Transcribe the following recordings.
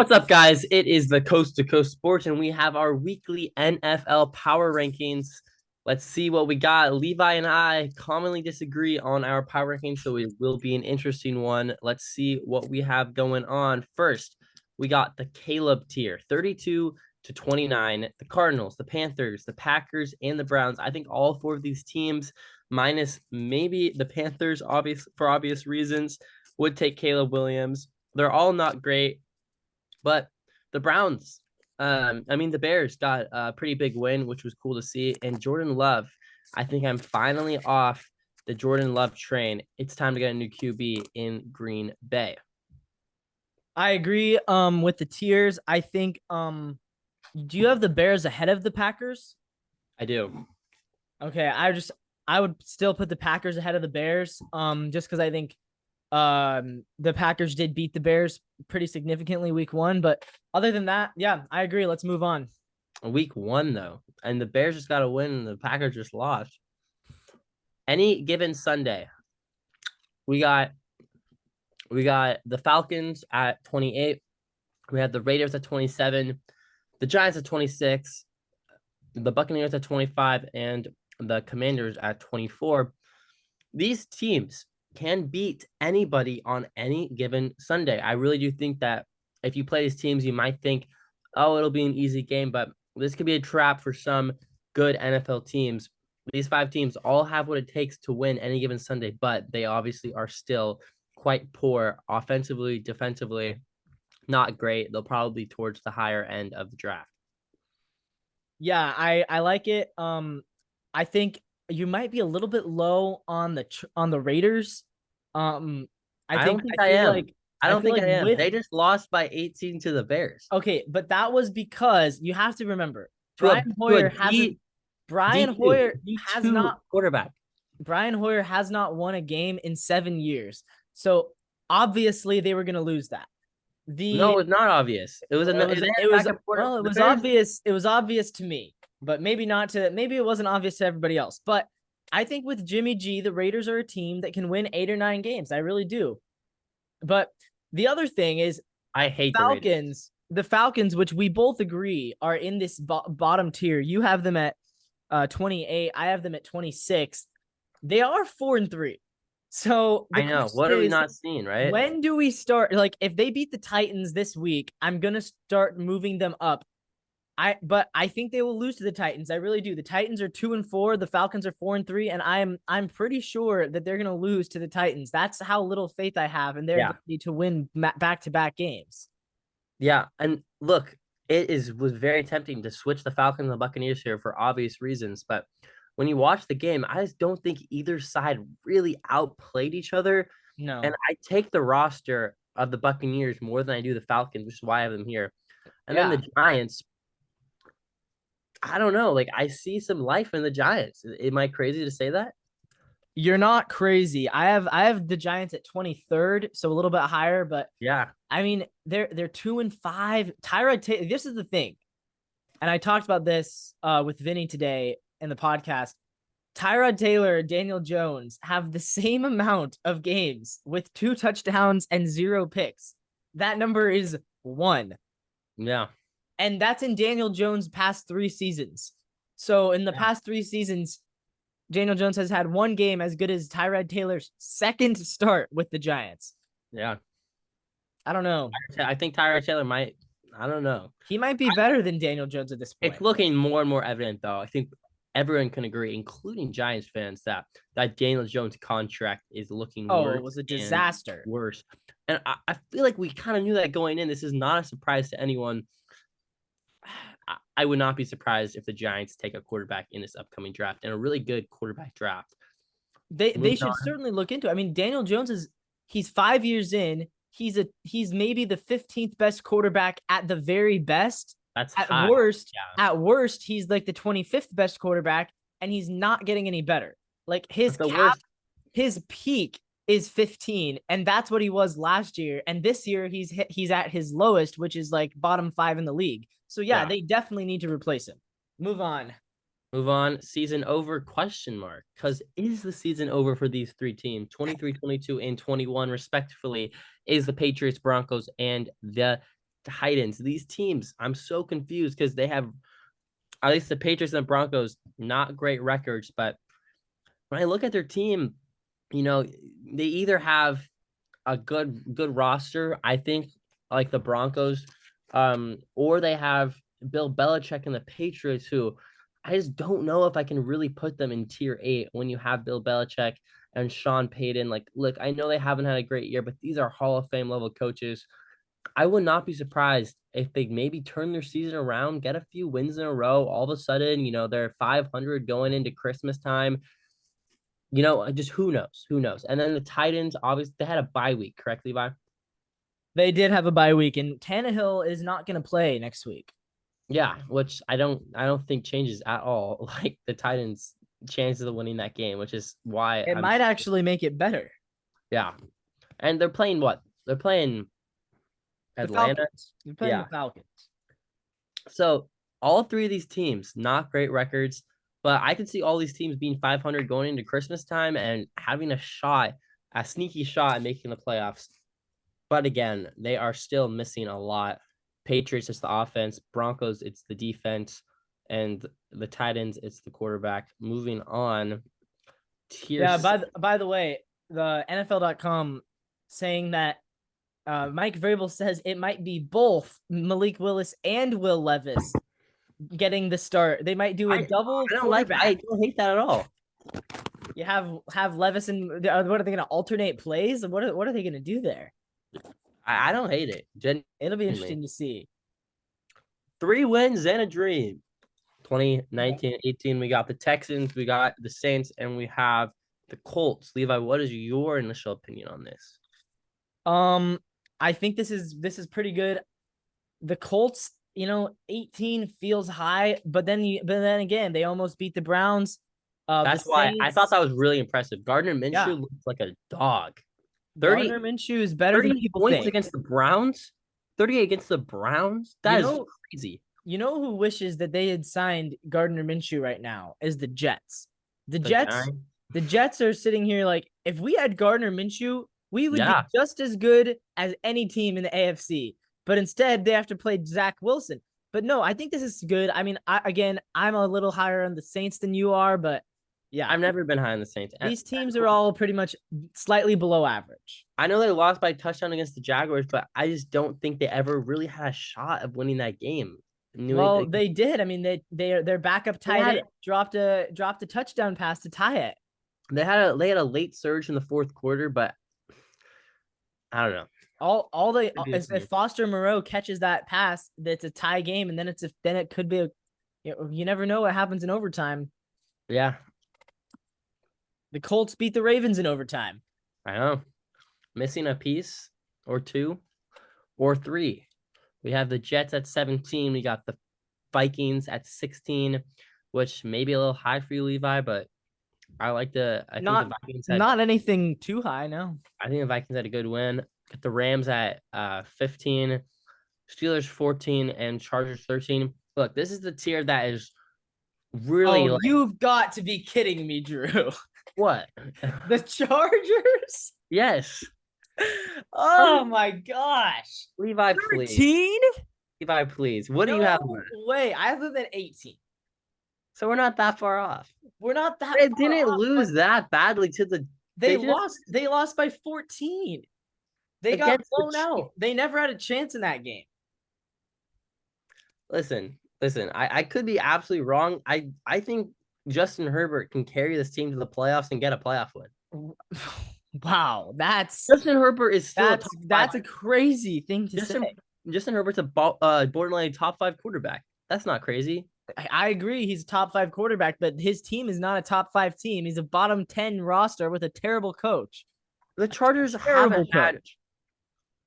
What's up, guys? It is the Coast to Coast Sports, and we have our weekly NFL power rankings. Let's see what we got. Levi and I commonly disagree on our power rankings, so it will be an interesting one. Let's see what we have going on. First, we got the Caleb tier, 32 to 29. The Cardinals, the Panthers, the Packers, and the Browns. I think all four of these teams, minus maybe the Panthers, for obvious reasons, would take Caleb Williams. They're all not great. But the Browns, the Bears got a pretty big win, which was cool to see. And Jordan Love, I think I'm finally off the Jordan Love train. It's time to get a new QB in Green Bay. I agree with the tiers. I think do you have the Bears ahead of the Packers? I do. Okay, I would still put the Packers ahead of the Bears just cuz I think the Packers did beat the Bears pretty significantly week 1, but other than that, yeah, I agree. Let's move on. Week 1 though, and the Bears just got a win and the Packers just lost. Any given Sunday, we got the Falcons at 28. We have the Raiders at 27, the Giants at 26, the Buccaneers at 25, and the Commanders at 24. These teams can beat anybody on any given Sunday. I really do think that if you play these teams, you might think, oh, it'll be an easy game, but this could be a trap for some good NFL teams. These 5 teams all have what it takes to win any given Sunday, but they obviously are still quite poor offensively, defensively, not great. They'll probably be towards the higher end of the draft. Yeah, I like it. I think you might be a little bit low on the Raiders. Um I I don't think think I I feel am. like I I don't feel think like I am. with They just lost by 18 to the Bears. Okay, but that was because you have to remember To a Brian to a Hoyer hasn't D Brian D2 Hoyer has D2 not quarterback. Brian Hoyer has not won a game in 7 years. So obviously they were gonna lose that. No, The it's not obvious. It was a it they was had it a was backup quarter. well, it The was Bears. obvious. It was obvious to me, but maybe it wasn't obvious to everybody else. But I think with Jimmy G, the Raiders are a team that can win 8 or 9 games. I really do. But the other thing is I hate the Raiders. The Falcons, which we both agree are in this bottom tier. You have them at 28. I have them at 26. They are 4-3. So the I know. question What are we is, not seeing, right? when do we start? Like, if they beat the Titans this week, I'm gonna start moving them up. But I think they will lose to the Titans. I really do. The Titans are 2-4. The Falcons are 4-3, and I'm pretty sure that they're gonna lose to the Titans. That's how little faith I have in their Yeah. ability to win back to back games. Yeah. And look, was very tempting to switch the Falcons and the Buccaneers here for obvious reasons. But when you watch the game, I just don't think either side really outplayed each other. And No. I take the roster of the Buccaneers more than I do the Falcons, which is why I have them here. And then Yeah. the Giants, I don't know. Like I see some life in the Giants. Am I crazy to say that? You're not crazy. I have the Giants at 23rd, so a little bit higher, but Yeah. I mean they're 2-5. Tyrod Taylor, this is the thing. And I talked about this with Vinny today in the podcast. Tyrod Taylor and Daniel Jones have the same amount of games with 2 touchdowns and 0 picks. That number is 1. Yeah. And that's in Daniel Jones' past 3 seasons. So in the Yeah. past 3 seasons, Daniel Jones has had 1 game as good as Tyrod Taylor's second start with the Giants. Yeah. I don't know. I think Tyra Taylor might. I don't know. He might be better than Daniel Jones at this It's point. looking more and more evident, though. I think everyone can agree, including Giants fans, that Daniel Jones contract is looking Oh, it worse was a and disaster. worse. And I feel like we kind of knew that going in. This is not a surprise to anyone. I would not be surprised if the Giants take a quarterback in this upcoming draft and a really good quarterback draft. They Moving should on. certainly look into it. I mean, Daniel Jones he's 5 years in. He's maybe the 15th best quarterback at the very best. That's At high. worst, Yeah. at worst, he's like the 25th best quarterback, and he's not getting any better. Like But the worst. his peak is 15, and that's what he was last year. And this year he's at his lowest, which is like bottom 5 in the league. So yeah, Yeah. they definitely need to replace him. Move on. Move on. Season over? Question mark. Because is the season over for these 3 teams? 23, 22, and 21, respectively, is the Patriots, Broncos, and the Titans. These teams, I'm so confused because they have, at least the Patriots and the Broncos, not great records. But when I look at their team, they either have a good roster, I think, like the Broncos, or they have Bill Belichick and the Patriots, who I just don't know if I can really put them in tier 8 when you have Bill Belichick and Sean Payton. Like, look, I know they haven't had a great year, but these are Hall of Fame level coaches. I would not be surprised if they maybe turn their season around, get a few wins in a row. All of a sudden, they're 500 going into Christmas time. Just who knows? Who knows? And then the Titans, obviously, they had a bye week, correct, Levi? They did have a bye week, and Tannehill is not going to play next week. Yeah, which I don't think changes at all. Like the Titans' chances of winning that game, which is why It might actually make it better. Yeah, and they're playing what? They're playing The Atlanta. Falcons. They're playing Yeah. the Falcons. So all three of these teams, not great records, but I could see all these teams being 500 going into Christmas time and having a sneaky shot at making the playoffs. But again, they are still missing a lot. Patriots, it's the offense. Broncos, it's the defense. And the Titans, it's the quarterback. Moving on. Yeah, by the way, the NFL.com saying that Mike Vrabel says it might be both Malik Willis and Will Levis getting the start. They might do a double quarterback. I don't hate that at all. You have Levis and what are they going to alternate plays? What are they going to do there? I don't hate it. It'll be interesting to see. 3 wins and a dream. 2019-18, we got the Texans, we got the Saints, and we have the Colts. Levi, what is your initial opinion on this? I think this is pretty good. The Colts, 18 feels high, but then again, they almost beat the Browns. That's why I thought that was really impressive. Gardner Minshew looks like a dog. 30, Gardner Minshew is better than people points think. Against the Browns. 38 against the Browns. That is crazy. You know who wishes that they had signed Gardner Minshew right now is the Jets. The Jets are sitting here like, if we had Gardner Minshew, we would be just as good as any team in the AFC. But instead, they have to play Zach Wilson. But no, I think this is good. I mean, I'm a little higher on the Saints than you are, but yeah. I've never been high on the Saints. These teams are all pretty much slightly below average. I know they lost by a touchdown against the Jaguars, but I just don't think they ever really had a shot of winning that game. Well, they did. I mean, their backup tight end dropped a touchdown pass to tie it. They had a late surge in the fourth quarter, but I don't know. If Foster Moreau catches that pass, that's a tie game, and then it could be you never know what happens in overtime. Yeah. The Colts beat the Ravens in overtime. I know. Missing a piece or two or three. We have the Jets at 17. We got the Vikings at 16, which may be a little high for you, Levi, but I think the Vikings not anything too high, no. I think the Vikings had a good win. Got the Rams at 15, Steelers 14, and Chargers 13. Look, this is the tier that is really you've got to be kidding me, Drew. What? The Chargers? Yes. Oh my gosh. Levi, 13? please. Levi, please. What do you have? Wait, I have them at 18. So we're not that far off. We're not that They didn't lose that badly to the They lost by 14. They got blown out. They never had a chance in that game. Listen. I could be absolutely wrong. I think Justin Herbert can carry this team to the playoffs and get a playoff win. Wow, Justin Herbert is still that's a crazy thing to say. Justin Herbert's a borderline top 5 quarterback. That's not crazy. I agree. He's a top 5 quarterback, but his team is not a top 5 team. He's a bottom 10 roster with a terrible coach. The Chargers haven't had.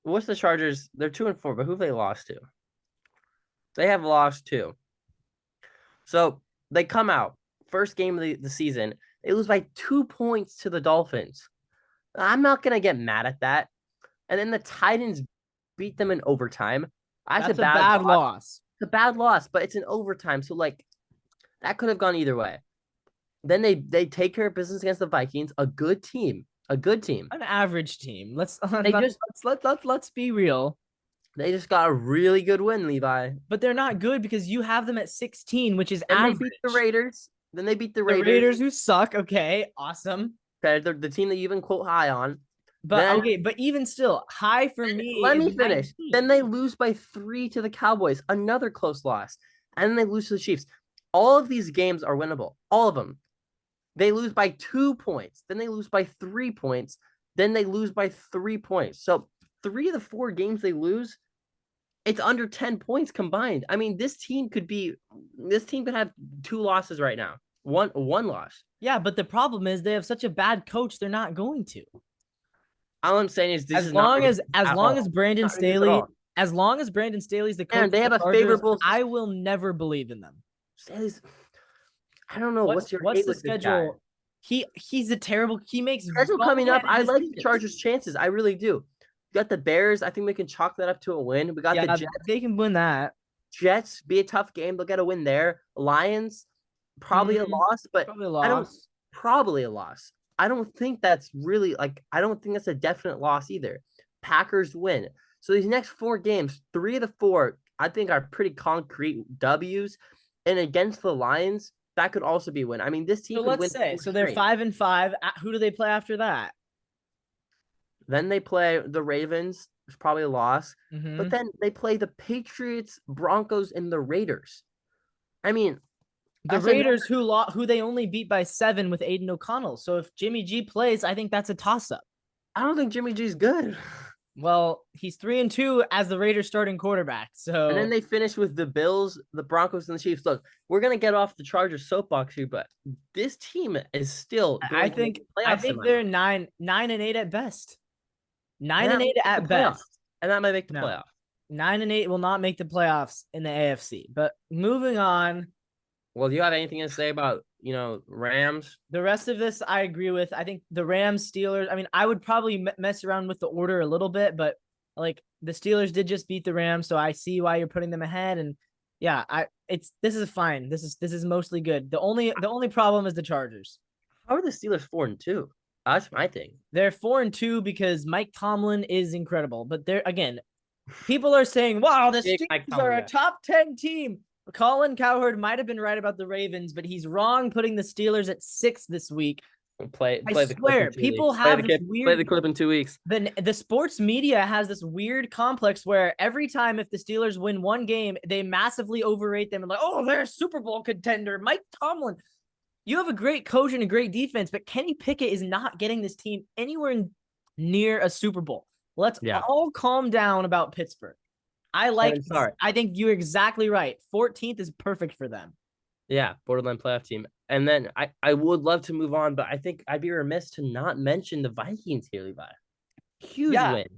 What's the Chargers? They're 2-4, but who have they lost to? They have lost 2. So they come out first game of the season. They lose by 2 points to the Dolphins. I'm not gonna get mad at that. And then the Titans beat them in overtime. That's a bad loss. It's a bad loss, but it's in overtime. So that could have gone either way. Then they take care of business against the Vikings, a good team. An average team. Let's be real. They just got a really good win, Levi. but they're not good because you have them at 16, which is Then they average. beat the Raiders. Then they beat the The Raiders. Raiders who suck. Okay, awesome. Okay, they're the team that you even quote high on. But Then okay, but even still, high for me let is me finish. 19. Then they lose by 3 to the Cowboys, another close loss. And then they lose to the Chiefs. All of these games are winnable. All of them. They lose by 2 points. Then they lose by 3 points. Then they lose by 3 points. So 3 of the 4 games they lose, it's under 10 points combined. I mean, this team could have 2 losses right now. One loss. Yeah, but the problem is they have such a bad coach, they're not going to. All I'm saying is this As is long not as at all. Brandon Not ridiculous at Staley, all. as long as Brandon Staley's the coach, And they of have the a Chargers, favorable. I will never believe in them. Staley's- I don't know what's your What's hate the with this guy. schedule? He's a terrible. He makes Schedule coming up. wrong-headed I like the decisions. Chargers' chances. I really do. You got the Bears. I think we can chalk that up to a win. We got the Yeah, Jets. they can win that. Jets be a tough game. They'll get a win there. Lions probably a loss, but Probably a I don't loss. probably a loss. I don't think that's really I don't think that's a definite loss either. Packers win. So these next 4 games, 3 of the 4, I think are pretty concrete W's. And against the Lions, that could also be a win. I mean, this team So could win let's say 4 so they're straight. 5-5. Who do they play after that? Then they play the Ravens, which is probably a loss. Mhm. But then they play the Patriots, Broncos, and the Raiders. I mean, The that's Raiders who they only beat by 7 with Aiden O'Connell. So if Jimmy G plays, I think that's a toss-up. I don't think Jimmy G's good. Well, he's 3-2 as the Raiders starting quarterback. So And then they finish with the Bills, the Broncos, and the Chiefs. Look, we're gonna get off the Chargers soapbox here, but this team is still. I Going to think make the playoffs they're semi. 9-8 at best. And 9-8 that might make at the best. playoffs. And that might make the No. playoff. 9-8 will not make the playoffs in the AFC. But moving on, Well, do you have anything to say about Rams? the rest of this I agree with. I think the Rams, Steelers. I mean, I would probably mess around with the order a little bit, but like the Steelers did just beat the Rams, so I see why you're putting them ahead. And yeah, this is fine. This is mostly good. The only problem is the Chargers. How are the Steelers 4-2? That's my thing. They're 4-2 because Mike Tomlin is incredible. But they're again, people are saying, "Wow, the Big Mike Steelers are Tomlin a guy. top 10 team." Colin Cowherd might have been right about the Ravens, but he's wrong putting the Steelers at 6 this week. Play I the clip swear, in 2 people weeks. have this Play the weird. clip in 2 weeks. The sports media has this weird complex where every time if the Steelers win one game, they massively overrate them and like, oh, they're a Super Bowl contender. Mike Tomlin, you have a great coach and a great defense, but Kenny Pickett is not getting this team anywhere near a Super Bowl. Let's all calm down about Pittsburgh. I think you're exactly right. 14th is perfect for them. Yeah, borderline playoff team. And then I would love to move on, but I think I'd be remiss to not mention the Vikings here, Levi. Huge win.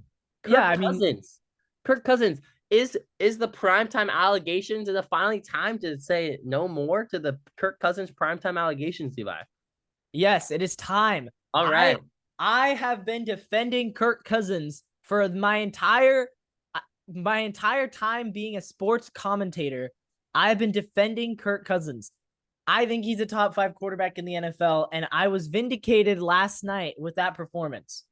Kirk Cousins. Is the primetime allegations? Is it finally time to say no more to the Kirk Cousins primetime allegations, Levi? Yes, it is time. All right. I have been defending Kirk Cousins for my entire time being a sports commentator. I've been defending Kirk Cousins. I think he's a top 5 quarterback in the NFL, and I was vindicated last night with that performance.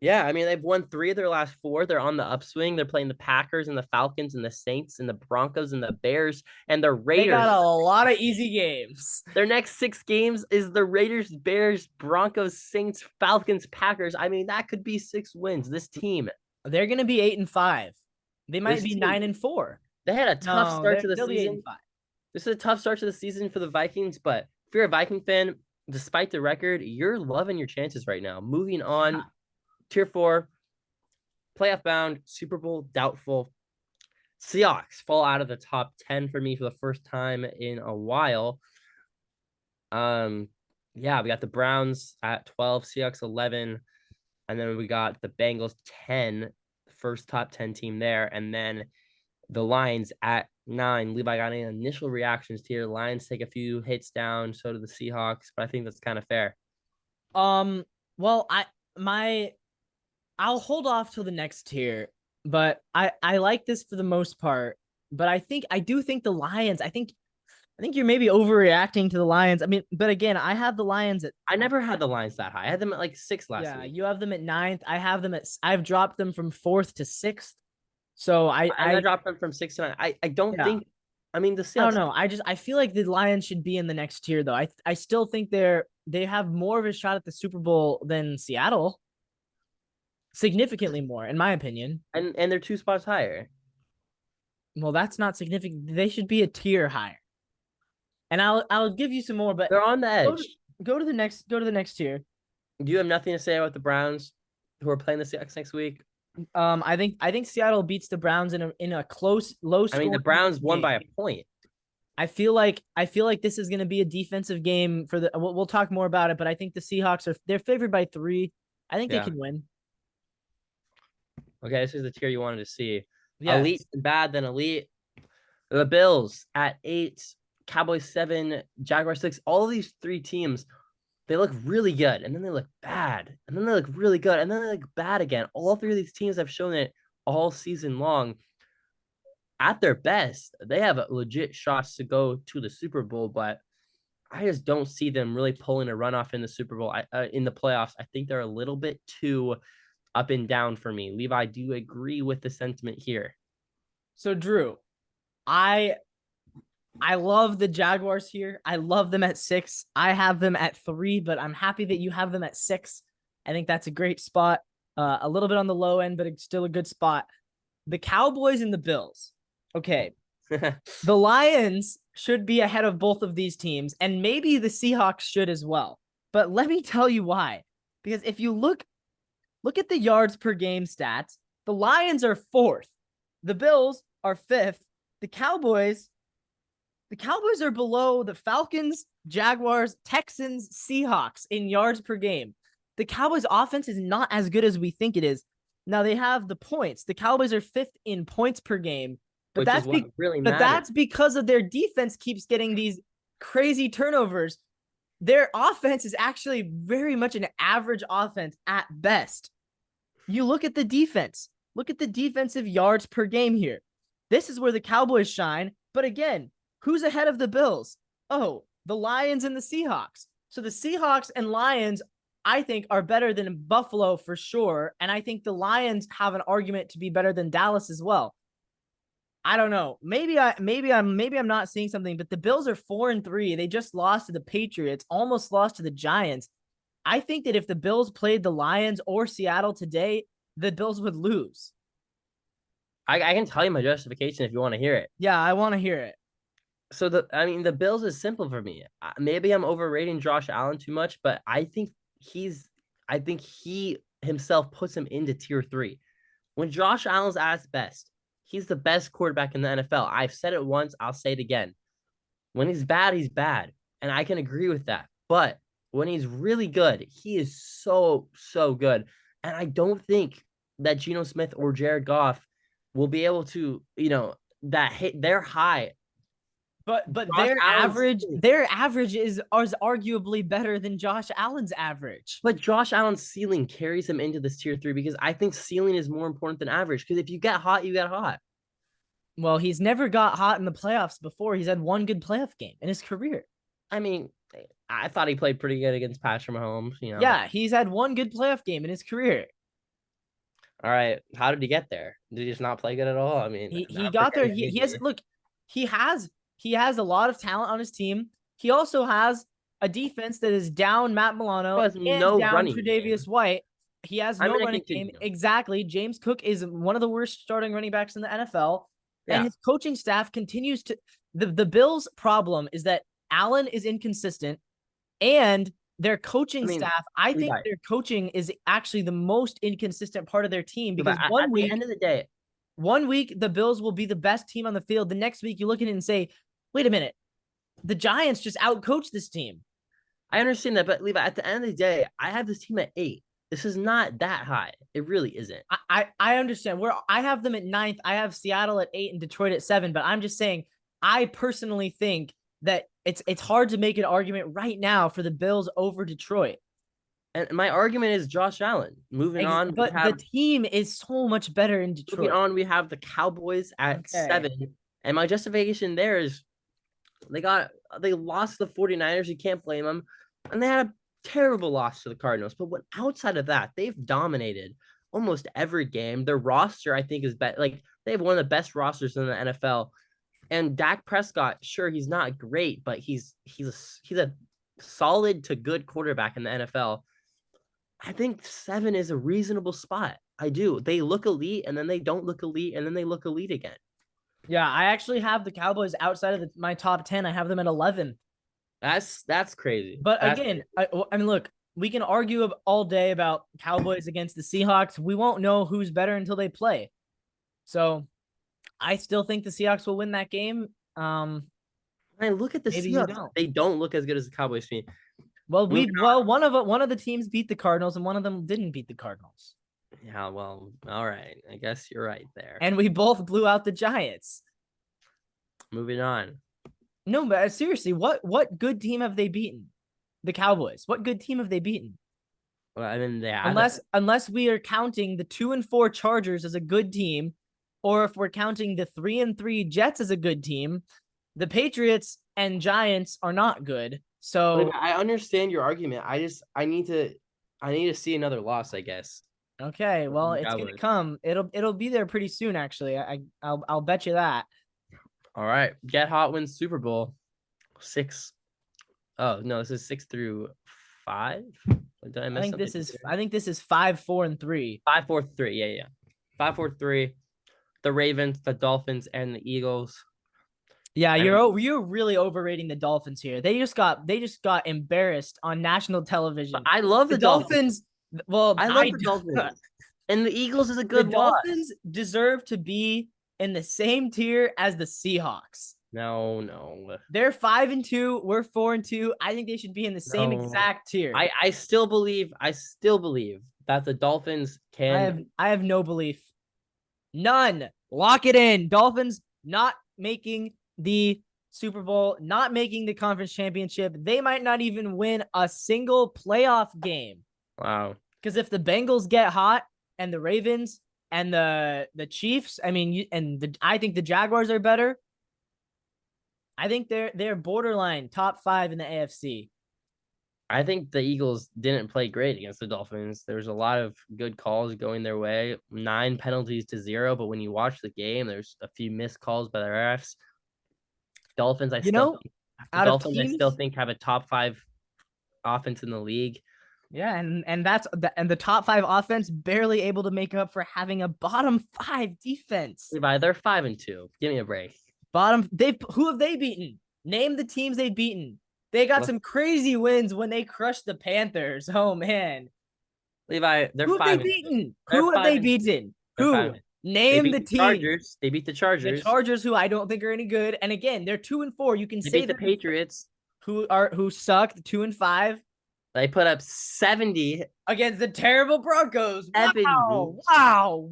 Yeah, I mean, they've won 3 of their last 4. They're on the upswing. They're playing the Packers and the Falcons and the Saints and the Broncos and the Bears and the Raiders. They got a lot of easy games. Their next 6 games is the Raiders, Bears, Broncos, Saints, Falcons, Packers. I mean, that could be 6 wins. This team. They're going to be 8-5. They might be 9-4. They had a tough start to the season. 8-5. This is a tough start to the season for the Vikings, but if you're a Viking fan, despite the record, you're loving your chances right now. Moving on. Yeah. Tier 4, playoff bound, Super Bowl doubtful. Seahawks fall out of the top 10 for me for the first time in a while. Yeah, we got the Browns at 12, Seahawks 11, and then we got the Bengals 10, the first top 10 team there, and then the Lions at 9. Levi, got any initial reactions to your Lions take a few hits down, so do the Seahawks, but I think that's kind of fair. Well, I'll hold off till the next tier, but I like this for the most part. But I do think the Lions. I think you're maybe overreacting to the Lions. I mean, but again, I have the Lions at. I never had the Lions that high. I had them at like 6 last week. Yeah, you have them at 9th. I've dropped them from 4th to 6th. So And I dropped them from 6 to 9. I don't yeah. think. I mean, the I don't Seahawks. know. I feel like the Lions should be in the next tier though. I still think they have more of a shot at the Super Bowl than Seattle. Significantly more, in my opinion. And they're 2 spots higher. Well, that's not significant. They should be a tier higher. And I'll give you some more, but They're on the go to, edge. go to the next tier. Do you have nothing to say about the Browns, who are playing the Seahawks next week? I think Seattle beats the Browns in a close, low I mean, the scoring Browns won game. by a point. I feel like this is going to be a defensive game for the. We'll talk more about it, but I think the Seahawks they're favored by 3. I think they Yeah. can win. Okay, this is the tier you wanted to see. Yeah. Elite and bad, then elite. The Bills at 8, Cowboys 7, Jaguars 6. All of these 3 teams, they look really good, and then they look bad, and then they look really good, and then they look bad again. All 3 of these teams have shown it all season long. At their best, they have legit shots to go to the Super Bowl, but I just don't see them really pulling a runoff in the Super Bowl. In the playoffs, I think they're a little bit too up and down for me. Levi, do you agree with the sentiment here? So Drew, I I love the Jaguars here. I love them at 6. I have them at 3, but I'm happy that you have them at 6. I think that's a great spot. A little bit on the low end, but it's still a good spot. The Cowboys and the Bills. Okay. The Lions should be ahead of both of these teams, and maybe the Seahawks should as well. But let me tell you why. Because if you look at the yards per game stats, the Lions are 4th. The Bills are 5th. The Cowboys are below the Falcons, Jaguars, Texans, Seahawks in yards per game. The Cowboys offense is not as good as we think it is. Now they have the points. The Cowboys are 5th in points per game, but that's because of their defense keeps getting these crazy turnovers. Their offense is actually very much an average offense at best. You look at the defense. Look at the defensive yards per game here. This is where the Cowboys shine. But again, who's ahead of the Bills? Oh, the Lions and the Seahawks. So the Seahawks and Lions, I think, are better than Buffalo for sure. And I think the Lions have an argument to be better than Dallas as well. I don't know. Maybe I'm not seeing something, but the Bills are 4-3. They just lost to the Patriots, almost lost to the Giants. I think that if the Bills played the Lions or Seattle today, the Bills would lose. I can tell you my justification if you want to hear it. Yeah, I want to hear it. So the Bills is simple for me. Maybe I'm overrating Josh Allen too much, but I think he himself puts him into tier 3. When Josh Allen's at his best, he's the best quarterback in the NFL. I've said it once, I'll say it again. When he's bad, he's bad. And I can agree with that. But when he's really good, he is so, so good. And I don't think that Geno Smith or Jared Goff will be able to, that hit their high. But their average is arguably better than Josh Allen's average. But Josh Allen's ceiling carries him into this tier 3 because I think ceiling is more important than average. Because if you get hot, you get hot. Well, he's never got hot in the playoffs before. He's had one good playoff game in his career. I mean, I thought he played pretty good against Patrick Mahomes. Yeah, he's had one good playoff game in his career. All right, how did he get there? Did he just not play good at all? I mean, he got there. He has a lot of talent on his team. He also has a defense that is down Matt Milano and down Tre'Davious White. He has no running game. Exactly. James Cook is one of the worst starting running backs in the NFL. Yeah. And his coaching staff continues to the Bills' problem is that Allen is inconsistent and their coaching staff, I think their coaching is actually the most inconsistent part of their team because at the end of the day, 1 week the Bills will be the best team on the field. The next week you look at it and say, wait a minute, the Giants just outcoached this team. I understand that, but Levi, at the end of the day, I have this team at 8. This is not that high. It really isn't. I understand. I have them at 9th. I have Seattle at 8 and Detroit at 7. But I'm just saying, I personally think that it's hard to make an argument right now for the Bills over Detroit. And my argument is Josh Allen. Moving on. But the team is so much better in Detroit. Moving on, we have the Cowboys at 7. And my justification there is they lost the 49ers. You can't blame them. And they had a terrible loss to the Cardinals. But outside of that, they've dominated almost every game. Their roster, I think, is better. Like they have one of the best rosters in the NFL. And Dak Prescott, sure, he's not great, but he's a solid to good quarterback in the NFL. I think 7 is a reasonable spot. I do. They look elite, and then they don't look elite, and then they look elite again. Yeah, I actually have the Cowboys outside of my top 10. I have them at 11. That's crazy. But That's again, I mean, look, we can argue all day about Cowboys against the Seahawks. We won't know who's better until they play. So I still think the Seahawks will win that game. I look at the Maybe you Seahawks. don't. They don't look as good as the Cowboys team. Well, Moving one of the teams beat the Cardinals and one of them didn't beat the Cardinals. Yeah, well, all right. I guess you're right there. And we both blew out the Giants. Moving on. No, but seriously, what good team have they beaten? The Cowboys. What good team have they beaten? Well, I mean, Unless we are counting the 2-4 Chargers as a good team, or if we're counting the 3-3 Jets as a good team, the Patriots and Giants are not good. So I understand your argument. I need to see another loss, I guess. okay, well, it's gonna Cowboys. come. It'll be there pretty soon. Actually, I'll bet you that. All right. Get Hot wins Super Bowl 6. Oh no, this is 6 through 5. Did I I miss think something? this is 5, 4, and 3. 5, 4, 3. Yeah. 5, 4, 3. The Ravens, the Dolphins, and the Eagles. Yeah, you're really overrating the Dolphins here. They just got embarrassed on national television. But I love the Dolphins. Well, I love the Dolphins. And the Eagles is a good the loss. Dolphins deserve to be in the same tier as the Seahawks. No. They're 5-2. We're 4-2. I think they should be in the same No. exact tier. I still believe that the Dolphins can. I have no belief. None. Lock it in. Dolphins not making the Super Bowl, not making the conference championship. They might not even win a single playoff game. Wow. Because if the Bengals get hot and the Ravens and the Chiefs, I mean, I think the Jaguars are better. I think they're borderline top 5 in the AFC. I think the Eagles didn't play great against the Dolphins. There was a lot of good calls going their way, 9 penalties to 0. But when you watch the game, there's a few missed calls by the refs. Dolphins, I still think have a top 5 offense in the league. Yeah, and the top 5 offense barely able to make up for having a bottom 5 defense. Levi, they're 5-2. Give me a break. Who have they beaten? Name the teams they've beaten. They got some crazy wins when they crushed the Panthers. Oh man. Levi, they're Who have they beaten? Who have they beaten? Who? Name the team. Chargers. They beat the Chargers. The Chargers, who I don't think are any good. And again, they're 2-4. You can They say beat the Patriots, who suck, 2-5. They put up 70 against the terrible Broncos. 70. Wow.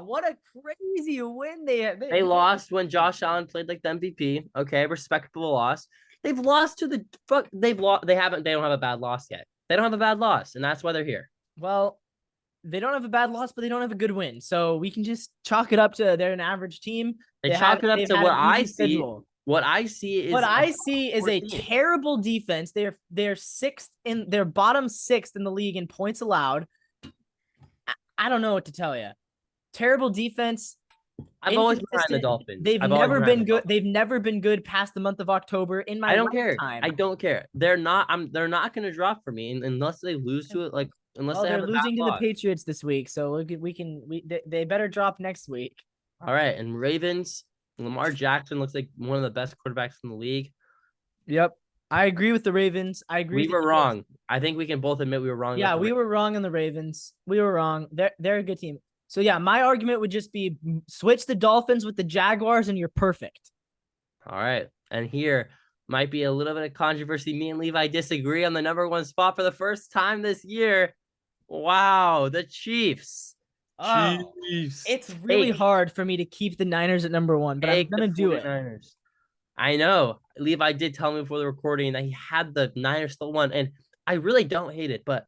What a crazy win they had. They lost when Josh Allen played like the MVP. Okay, respectable loss. They've lost to the they don't have a bad loss yet. They don't have a bad loss, and that's why they're here. Well, they don't have a bad loss, but they don't have a good win. So we can just chalk it up to they're an average team. They chalk it up to what I see. What I see is a terrible defense. They're bottom 6th in the league in points allowed. I don't know what to tell you. Terrible defense. I've always been behind the Dolphins. They've never been good. They've never been good past the month of October in my lifetime. I don't care. They're not going to drop for me unless they lose to it. Like unless they're losing to the Patriots this week, so they better drop next week. All right, and Ravens. Lamar Jackson looks like one of the best quarterbacks in the league. Yep. I agree with the Ravens. I agree. We were wrong. I think we can both admit we were wrong. Yeah, we were wrong on the Ravens. We were wrong. They're a good team. So yeah, my argument would just be switch the Dolphins with the Jaguars and you're perfect. All right. And here might be a little bit of controversy. Me and Levi disagree on the number 1 spot for the first time this year. Wow, the Chiefs. Chiefs. It's really hard for me to keep the Niners at number 1, but I'm going to do it. I know. Levi did tell me before the recording that he had the Niners still 1, and I really don't hate it, but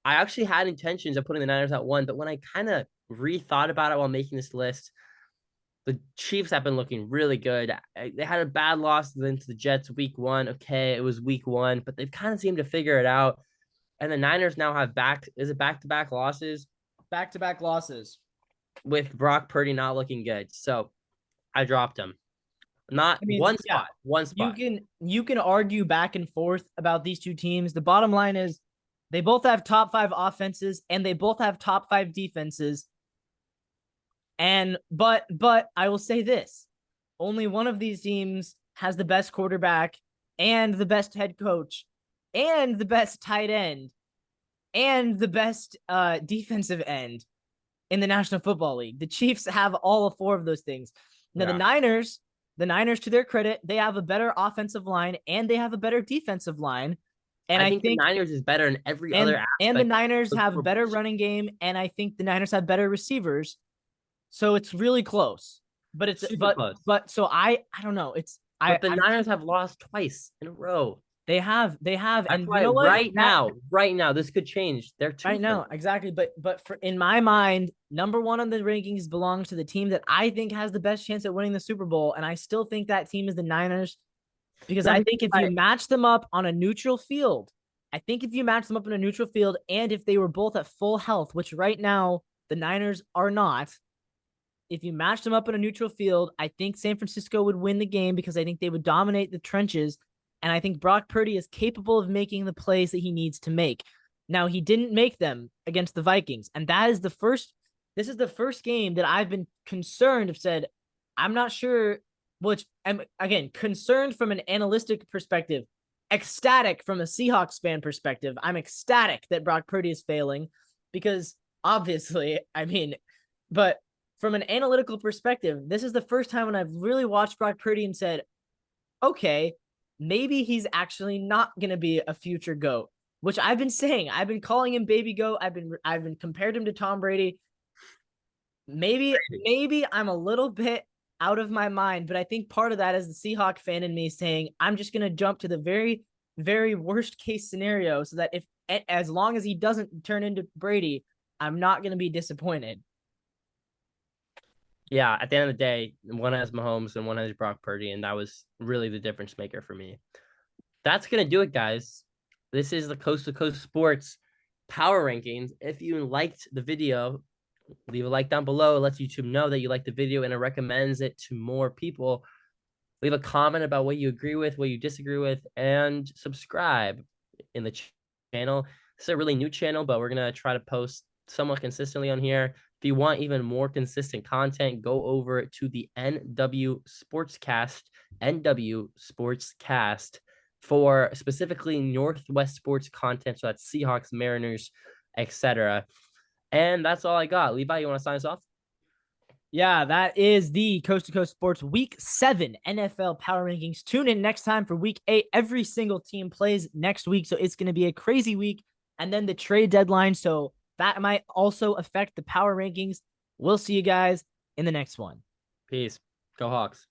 I actually had intentions of putting the Niners at 1, but when I kind of rethought about it while making this list, the Chiefs have been looking really good. They had a bad loss to the Jets week 1. Okay, it was week 1, but they've kind of seemed to figure it out. And the Niners now have back-to-back losses. Back-to-back losses. with Brock Purdy not looking good. So I dropped him. Not I mean, one yeah, spot, one spot. you can argue back and forth about these two teams. The bottom line is they both have top 5 offenses and they both have top 5 defenses. And but I will say this. Only one of these teams has the best quarterback and the best head coach and the best tight end and the best defensive end in the National Football League. The Chiefs have all 4 of those things. Now Yeah. the Niners, to their credit, they have a better offensive line and they have a better defensive line. And I I think the think Niners is better in every other aspect. and the Niners of have a better football. running game, and I think the Niners have better receivers. So it's really close. But it's Super close. but so I don't know. It's But the Niners have lost twice in a row. they have That's and why you know what? right now, this could change. They're two Right now, exactly. But for in my mind, number 1 on the rankings belongs to the team that I think has the best chance at winning the Super Bowl, and I still think that team is the Niners because No, I think if you match them up on a neutral field, and if they were both at full health, which right now the Niners are not, if you match them up in a neutral field, I think San Francisco would win the game because I think they would dominate the trenches. And I think Brock Purdy is capable of making the plays that he needs to make. Now, he didn't make them against the Vikings. And this is the first game that I've been concerned, have said, I'm not sure, which I'm, again, concerned from an analytic perspective, ecstatic from a Seahawks fan perspective. I'm ecstatic that Brock Purdy is failing because obviously, but from an analytical perspective, this is the first time when I've really watched Brock Purdy and said, okay, maybe he's actually not going to be a future GOAT, which I've been saying. I've been calling him baby GOAT. I've been compared him to Tom Brady. Maybe I'm a little bit out of my mind, but I think part of that is the Seahawk fan in me saying, I'm just going to jump to the very, very worst case scenario so that as long as he doesn't turn into Brady, I'm not going to be disappointed. Yeah, at the end of the day, one has Mahomes and one has Brock Purdy, and that was really the difference maker for me. That's going to do it, guys. This is the Coast to Coast Sports Power Rankings. If you liked the video, leave a like down below. It lets YouTube know that you like the video, and it recommends it to more people. Leave a comment about what you agree with, what you disagree with, and subscribe in the channel. This is a really new channel, but we're going to try to post somewhat consistently on here. If you want even more consistent content, go over to the NW Sportscast for specifically Northwest sports content. So that's Seahawks, Mariners, etc. And that's all I got. Levi, you want to sign us off? Yeah, that is the Coast to Coast Sports Week 7 NFL Power Rankings. Tune in next time for Week 8. Every single team plays next week, so it's going to be a crazy week. And then the trade deadline, so that might also affect the power rankings. We'll see you guys in the next one. Peace. Go Hawks.